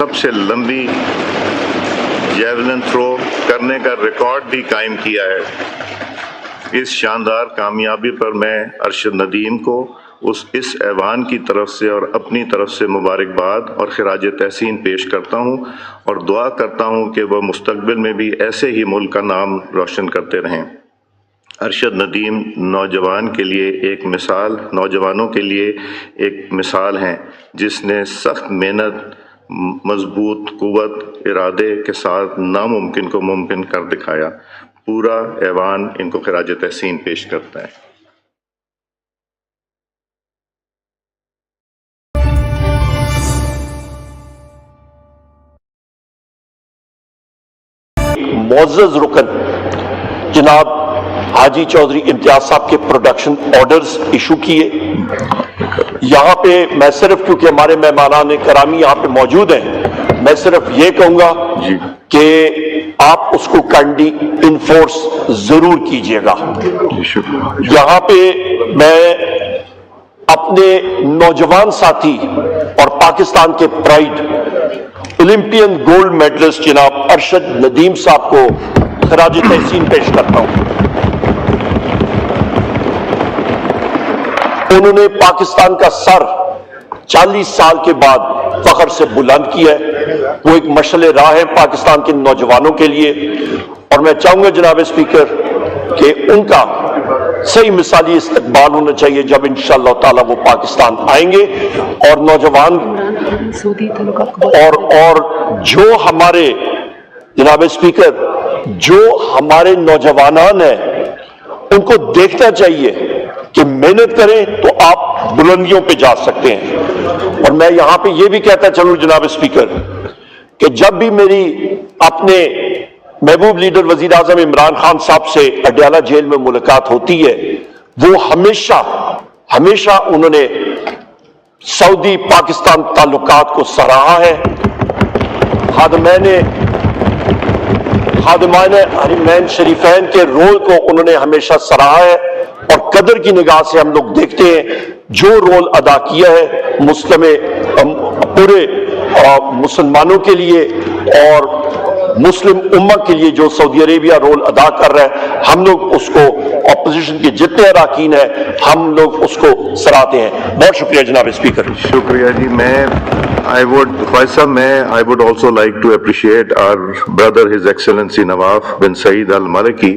سب سے لمبی javelin throw کرنے کا ریکارڈ بھی قائم کیا ہے۔ اس شاندار کامیابی پر میں ارشد ندیم کو اس ایوان کی طرف سے اور اپنی طرف سے مبارکباد اور خراج تحسین پیش کرتا ہوں اور دعا کرتا ہوں کہ وہ مستقبل میں بھی ایسے ہی ملک کا نام روشن کرتے رہیں۔ ارشد ندیم نوجوانوں کے لیے ایک مثال ہیں جس نے سخت محنت، مضبوط قوت ارادے کے ساتھ ناممکن کو ممکن کر دکھایا۔ پورا ایوان ان کو خراج تحسین پیش کرتا ہے۔ معزز رکن جناب حاجی چودھری امتیاز صاحب کے پروڈکشن آرڈرز ایشو کیے۔ یہاں پہ میں صرف کیونکہ ہمارے مہمانان کرامی یہاں پہ موجود ہیں، میں صرف یہ کہوں گا کہ آپ اس کو کائنڈلی انفورس ضرور کیجئے گا۔ یہاں پہ میں اپنے نوجوان ساتھی اور پاکستان کے پرائیڈ اولمپئن گولڈ میڈلسٹ جناب ارشد ندیم صاحب کو خراج تحسین پیش کرتا ہوں۔ انہوں نے پاکستان کا سر 40 سال کے بعد فخر سے بلند کیا ہے۔ وہ ایک مشعل راہ ہے پاکستان کے نوجوانوں کے لیے، اور میں چاہوں گا جناب اسپیکر کہ ان کا صحیح مثالی استقبال ہونا چاہیے جب انشاءاللہ تعالی وہ پاکستان آئیں گے۔ اور نوجوان اور جو ہمارے جناب اسپیکر جو ہمارے نوجوانان ہیں ان کو دیکھنا چاہیے کہ محنت کریں تو آپ بلندیوں پہ جا سکتے ہیں۔ اور میں یہاں پہ یہ بھی کہتا چلوں جناب اسپیکر کہ جب بھی میری اپنے محبوب لیڈر وزیر اعظم عمران خان صاحب سے اڈیالہ جیل میں ملاقات ہوتی ہے، وہ ہمیشہ انہوں نے سعودی پاکستان تعلقات کو سراہا ہے۔ خادمان حرمین شریفین کے رول کو انہوں نے ہمیشہ سراہا ہے، اور قدر کی نگاہ سے ہم لوگ دیکھتے ہیں جو رول ادا کیا ہے پورے مسلمانوں کے لیے اور مسلم امت کے لیے، جو سعودی عربیہ رول ادا کر رہا ہے، ہم لوگ اس کو اپوزیشن کے جتنے اراکین ہیں ہم لوگ اس کو سراہتے ہیں۔ بہت شکریہ جناب اسپیکر۔ شکریہ جی۔ خواجہ صاحب I would also like to appreciate our brother, His Excellency Nawaf bin Saeed Al Maliki.